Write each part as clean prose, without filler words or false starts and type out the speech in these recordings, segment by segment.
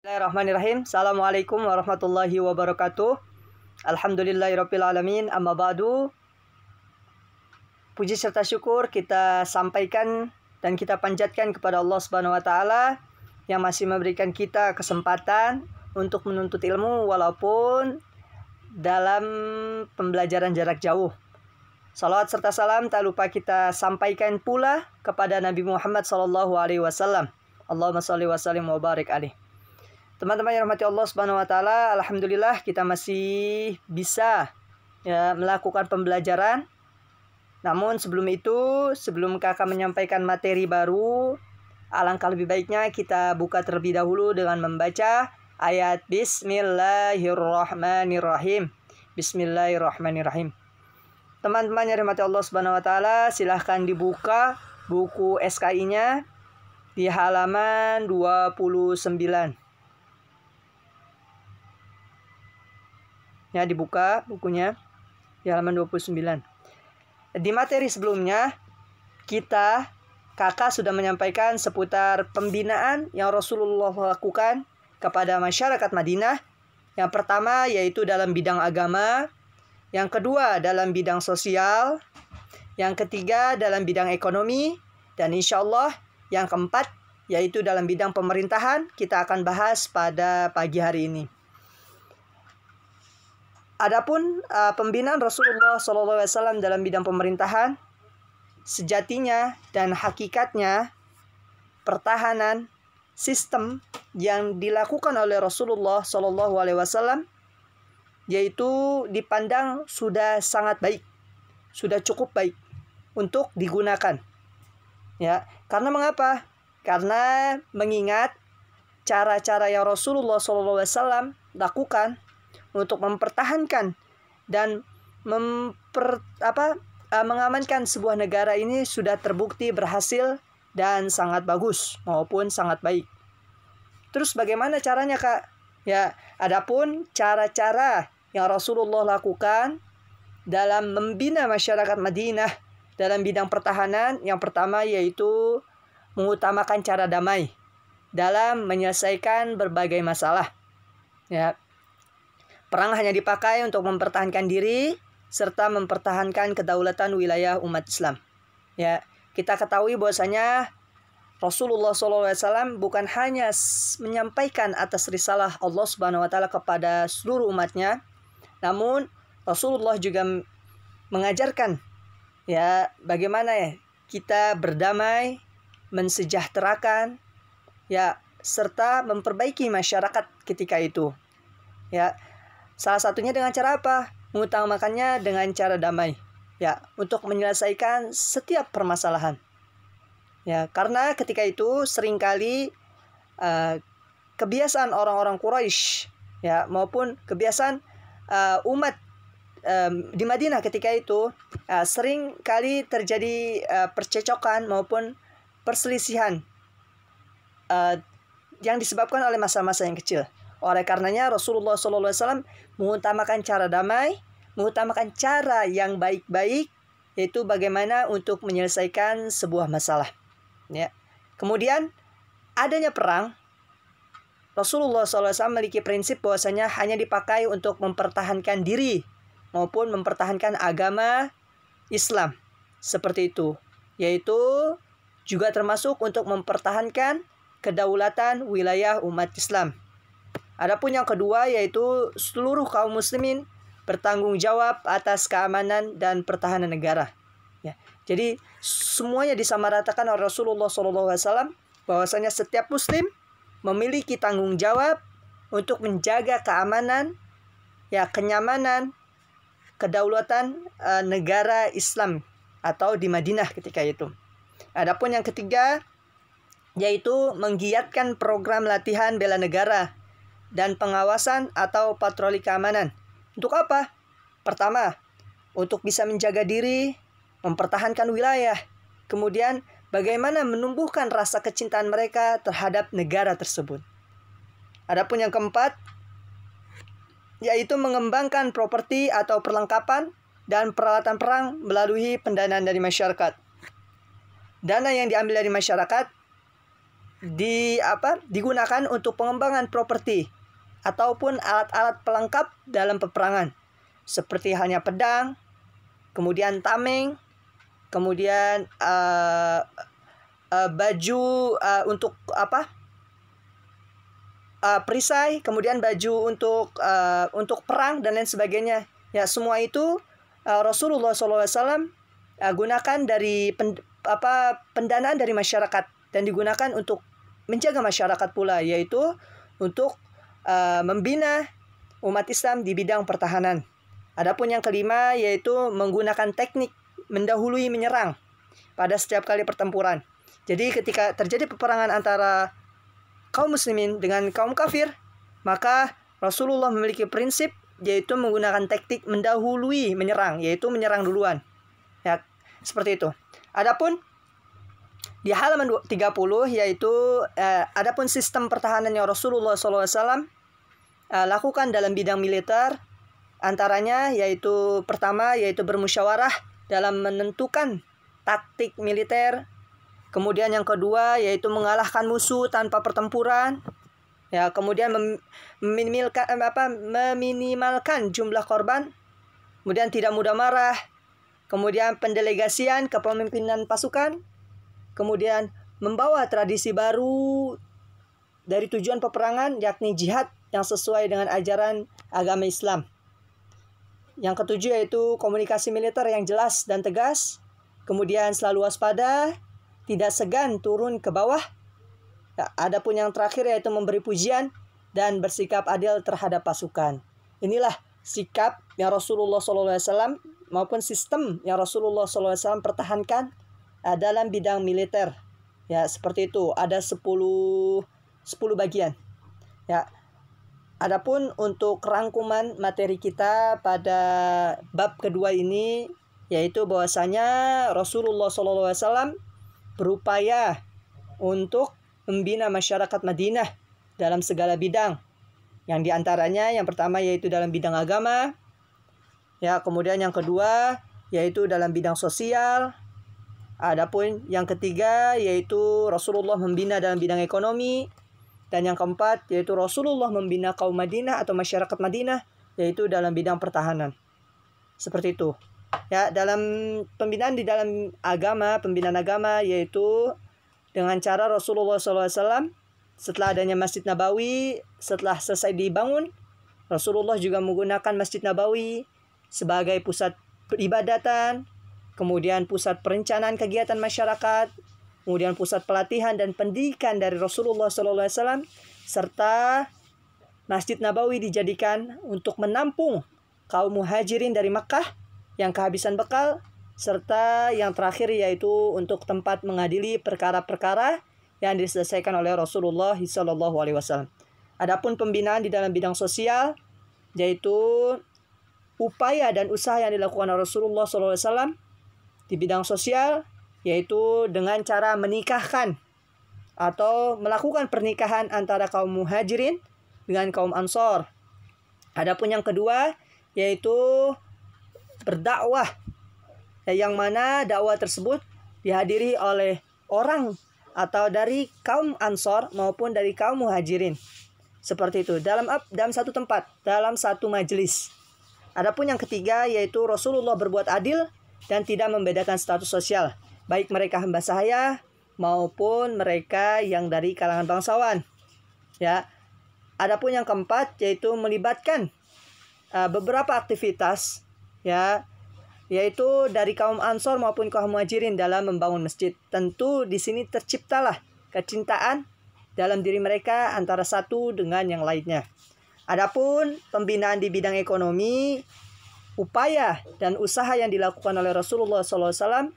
Bismillahirrahmanirrahim. Assalamualaikum warahmatullahi wabarakatuh. Alhamdulillahirabbil alamin. Amma ba'du. Puji serta syukur kita sampaikan dan kita panjatkan kepada Allah Subhanahu wa taala yang masih memberikan kita kesempatan untuk menuntut ilmu walaupun dalam pembelajaran jarak jauh. Salawat serta salam tak lupa kita sampaikan pula kepada Nabi Muhammad SAW. Allahumma sholli wa sallim wa barik alaih. Teman-teman yang rahmati Allah Subhanahu wa taala, alhamdulillah kita masih bisa melakukan pembelajaran. Namun sebelum kakak menyampaikan materi baru, alangkah lebih baiknya kita buka terlebih dahulu dengan membaca ayat Bismillahirrahmanirrahim. Bismillahirrahmanirrahim. Teman-teman yang rahmati Allah Subhanahu wa taala, silahkan dibuka buku SKI-nya di halaman 29. Ya, dibuka bukunya di halaman 29. Di materi sebelumnya kakak sudah menyampaikan seputar pembinaan yang Rasulullah lakukan kepada masyarakat Madinah. Yang pertama yaitu dalam bidang agama, yang kedua dalam bidang sosial, yang ketiga dalam bidang ekonomi, dan insya Allah yang keempat yaitu dalam bidang pemerintahan kita akan bahas pada pagi hari ini. Adapun pembinaan Rasulullah SAW dalam bidang pemerintahan, sejatinya dan hakikatnya pertahanan sistem yang dilakukan oleh Rasulullah SAW yaitu dipandang sudah sangat baik, sudah cukup baik untuk digunakan. Ya, karena mengapa? Karena mengingat cara-cara yang Rasulullah SAW lakukan untuk mempertahankan dan mengamankan sebuah negara ini sudah terbukti berhasil dan sangat bagus maupun sangat baik. Terus bagaimana caranya, Kak? Ya, adapun cara-cara yang Rasulullah lakukan dalam membina masyarakat Madinah dalam bidang pertahanan, yang pertama yaitu mengutamakan cara damai dalam menyelesaikan berbagai masalah. Ya. Perang hanya dipakai untuk mempertahankan diri serta mempertahankan kedaulatan wilayah umat Islam. Ya, kita ketahui bahwasanya Rasulullah SAW bukan hanya menyampaikan atas risalah Allah Subhanahu wa taala kepada seluruh umatnya, namun Rasulullah juga mengajarkan bagaimana kita berdamai, mensejahterakan, serta memperbaiki masyarakat ketika itu. Ya, salah satunya dengan cara apa? Mengutamakannya dengan cara damai. Ya, untuk menyelesaikan setiap permasalahan. Ya, karena ketika itu seringkali kebiasaan orang-orang Quraisy maupun kebiasaan umat di Madinah ketika itu sering kali terjadi percecokan maupun perselisihan yang disebabkan oleh masa-masa yang kecil. Oleh karenanya Rasulullah SAW mengutamakan cara damai, mengutamakan cara yang baik-baik, yaitu bagaimana untuk menyelesaikan sebuah masalah. Ya. Kemudian adanya perang, Rasulullah SAW memiliki prinsip bahwasanya hanya dipakai untuk mempertahankan diri maupun mempertahankan agama Islam. Seperti itu. Yaitu juga termasuk untuk mempertahankan kedaulatan wilayah umat Islam. Adapun yang kedua yaitu seluruh kaum muslimin bertanggung jawab atas keamanan dan pertahanan negara. Ya. Jadi semuanya disamaratakan oleh Rasulullah SAW bahwasanya setiap muslim memiliki tanggung jawab untuk menjaga keamanan, kenyamanan, kedaulatan negara Islam atau di Madinah ketika itu. Adapun yang ketiga yaitu menggiatkan program latihan bela negara dan pengawasan atau patroli keamanan. Untuk apa? Pertama, untuk bisa menjaga diri, mempertahankan wilayah. Kemudian, bagaimana menumbuhkan rasa kecintaan mereka terhadap negara tersebut. Adapun yang keempat, yaitu mengembangkan properti atau perlengkapan dan peralatan perang melalui pendanaan dari masyarakat. Dana yang diambil dari masyarakat digunakan untuk pengembangan properti ataupun alat-alat pelengkap dalam peperangan, seperti halnya pedang, kemudian tameng, kemudian baju untuk perisai, kemudian baju untuk perang dan lain sebagainya. Ya, semua itu Rasulullah SAW gunakan dari pendanaan dari masyarakat dan digunakan untuk menjaga masyarakat pula, yaitu untuk membina umat Islam di bidang pertahanan. Adapun yang kelima yaitu menggunakan teknik mendahului menyerang pada setiap kali pertempuran. Jadi ketika terjadi peperangan antara kaum muslimin dengan kaum kafir, maka Rasulullah memiliki prinsip yaitu menggunakan teknik mendahului menyerang, yaitu menyerang duluan. Ya, seperti itu. Adapun di halaman 30 yaitu adapun sistem pertahanan yang Rasulullah SAW lakukan dalam bidang militer, antaranya yaitu pertama yaitu bermusyawarah dalam menentukan taktik militer. Kemudian yang kedua yaitu mengalahkan musuh tanpa pertempuran. Ya, kemudian meminimalkan jumlah korban. Kemudian tidak mudah marah. Kemudian pendelegasian kepemimpinan pasukan. Kemudian membawa tradisi baru dari tujuan peperangan, yakni jihad yang sesuai dengan ajaran agama Islam. Yang ketujuh yaitu komunikasi militer yang jelas dan tegas. Kemudian selalu waspada, tidak segan turun ke bawah. Adapun yang terakhir yaitu memberi pujian dan bersikap adil terhadap pasukan. Inilah sikap yang Rasulullah SAW maupun sistem yang Rasulullah SAW pertahankan dalam bidang militer. Ya, seperti itu. Ada 10 bagian. Ya. Adapun untuk rangkuman materi kita pada bab kedua ini, yaitu bahwasanya Rasulullah SAW berupaya untuk membina masyarakat Madinah dalam segala bidang. Yang diantaranya yang pertama yaitu dalam bidang agama. Ya, kemudian yang kedua yaitu dalam bidang sosial. Adapun yang ketiga yaitu Rasulullah membina dalam bidang ekonomi. Dan yang keempat yaitu Rasulullah membina kaum Madinah atau masyarakat Madinah yaitu dalam bidang pertahanan. Seperti itu. Ya, dalam pembinaan di dalam agama, pembinaan agama yaitu dengan cara Rasulullah SAW setelah adanya Masjid Nabawi, setelah selesai dibangun, Rasulullah juga menggunakan Masjid Nabawi sebagai pusat peribadatan, kemudian pusat perencanaan kegiatan masyarakat, kemudian pusat pelatihan dan pendidikan dari Rasulullah SAW, serta Masjid Nabawi dijadikan untuk menampung kaum muhajirin dari Makkah yang kehabisan bekal, serta yang terakhir yaitu untuk tempat mengadili perkara-perkara yang diselesaikan oleh Rasulullah SAW. Adapun pembinaan di dalam bidang sosial yaitu upaya dan usaha yang dilakukan oleh Rasulullah SAW di bidang sosial, yaitu dengan cara menikahkan atau melakukan pernikahan antara kaum muhajirin dengan kaum ansor. Adapun yang kedua yaitu berdakwah, yang mana dakwah tersebut dihadiri oleh orang atau dari kaum ansor maupun dari kaum muhajirin. Seperti itu dalam satu tempat, dalam satu majelis. Adapun yang ketiga yaitu Rasulullah berbuat adil dan tidak membedakan status sosial, baik mereka hamba sahaya maupun mereka yang dari kalangan bangsawan. Ya. Adapun yang keempat yaitu melibatkan beberapa aktivitas, ya, yaitu dari kaum ansor maupun kaum muhajirin dalam membangun masjid. Tentu di sini terciptalah kecintaan dalam diri mereka antara satu dengan yang lainnya. Adapun pembinaan di bidang ekonomi, upaya dan usaha yang dilakukan oleh Rasulullah SAW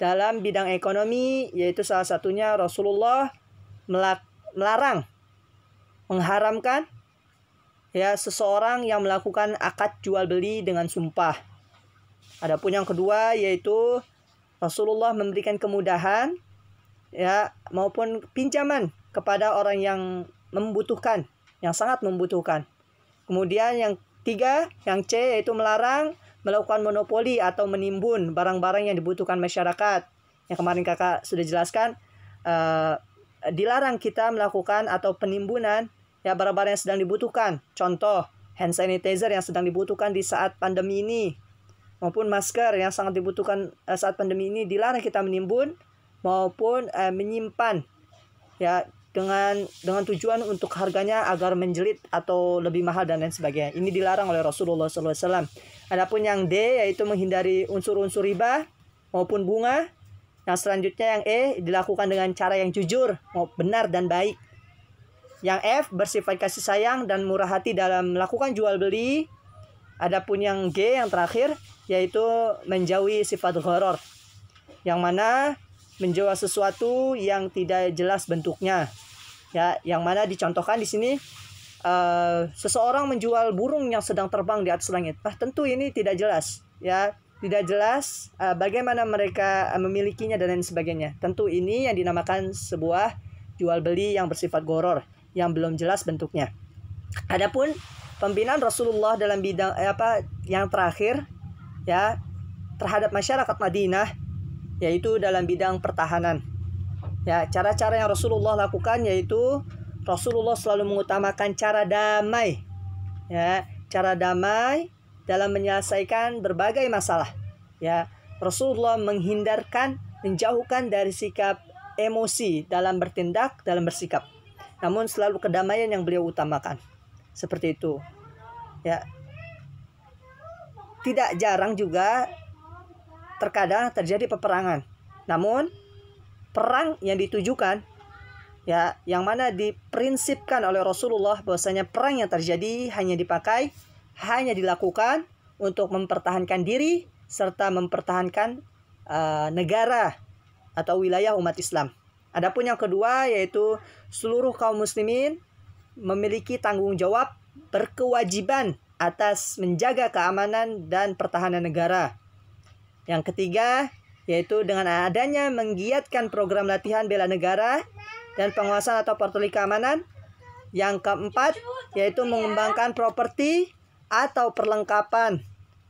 dalam bidang ekonomi, yaitu salah satunya Rasulullah melarang, mengharamkan ya seseorang yang melakukan akad jual beli dengan sumpah. Adapun yang kedua yaitu Rasulullah memberikan kemudahan ya maupun pinjaman kepada orang yang membutuhkan, yang sangat membutuhkan. Kemudian yang tiga, yang C, yaitu melarang melakukan monopoli atau menimbun barang-barang yang dibutuhkan masyarakat. Yang kemarin kakak sudah jelaskan, dilarang kita melakukan atau penimbunan ya barang-barang yang sedang dibutuhkan. Contoh, hand sanitizer yang sedang dibutuhkan di saat pandemi ini, maupun masker yang sangat dibutuhkan saat pandemi ini, dilarang kita menimbun maupun menyimpan ya dengan tujuan untuk harganya agar menjelit atau lebih mahal dan lain sebagainya. Ini dilarang oleh Rasulullah SAW. Adapun yang D yaitu menghindari unsur-unsur riba maupun bunga. Yang selanjutnya yang E dilakukan dengan cara yang jujur, benar dan baik. Yang F bersifat kasih sayang dan murah hati dalam melakukan jual beli. Adapun yang G yang terakhir yaitu menjauhi sifat gharar, yang mana menjual sesuatu yang tidak jelas bentuknya. Ya, yang mana dicontohkan di sini seseorang menjual burung yang sedang terbang di atas langit. Tentu ini tidak jelas, ya, tidak jelas bagaimana mereka memilikinya dan lain sebagainya. Tentu ini yang dinamakan sebuah jual beli yang bersifat gharar, yang belum jelas bentuknya. Adapun pembinaan Rasulullah dalam bidang yang terakhir ya terhadap masyarakat Madinah, yaitu dalam bidang pertahanan. Ya, cara-cara yang Rasulullah lakukan yaitu Rasulullah selalu mengutamakan cara damai. Ya, cara damai dalam menyelesaikan berbagai masalah. Ya, Rasulullah menjauhkan dari sikap emosi dalam bertindak, dalam bersikap. Namun selalu kedamaian yang beliau utamakan. Seperti itu. Ya. Tidak jarang juga terkadang terjadi peperangan. Namun perang yang ditujukan ya yang mana diprinsipkan oleh Rasulullah bahwasanya perang yang terjadi hanya dilakukan untuk mempertahankan diri serta mempertahankan negara atau wilayah umat Islam. Adapun yang kedua yaitu seluruh kaum muslimin memiliki tanggung jawab, berkewajiban atas menjaga keamanan dan pertahanan negara. Yang ketiga yaitu dengan adanya menggiatkan program latihan bela negara dan penguasaan atau patroli keamanan. Yang keempat yaitu mengembangkan properti atau perlengkapan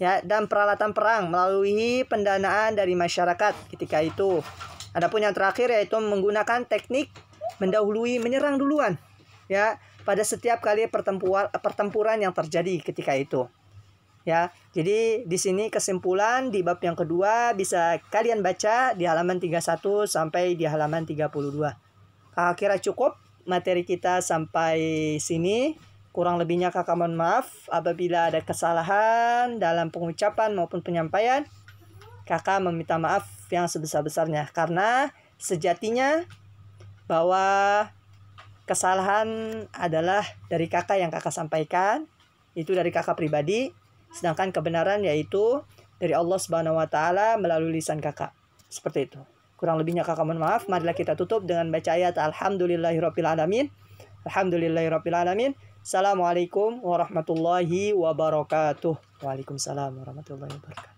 ya dan peralatan perang melalui pendanaan dari masyarakat ketika itu. Adapun yang terakhir yaitu menggunakan teknik mendahului menyerang duluan ya pada setiap kali pertempuran yang terjadi ketika itu. Ya, jadi di sini kesimpulan di bab yang kedua bisa kalian baca di halaman 31 sampai di halaman 32. Kakak kira cukup materi kita sampai sini. Kurang lebihnya kakak mohon maaf apabila ada kesalahan dalam pengucapan maupun penyampaian. Kakak meminta maaf yang sebesar-besarnya karena sejatinya bahwa kesalahan adalah dari kakak yang kakak sampaikan, itu dari kakak pribadi. Sedangkan kebenaran yaitu dari Allah Subhanahu wa taala melalui lisan kakak. Seperti itu. Kurang lebihnya kakak mohon maaf. Marilah kita tutup dengan baca ayat Alhamdulillahirabbil alamin. Alhamdulillahirabbil alamin. Assalamualaikum warahmatullahi wabarakatuh. Waalaikumsalam warahmatullahi wabarakatuh.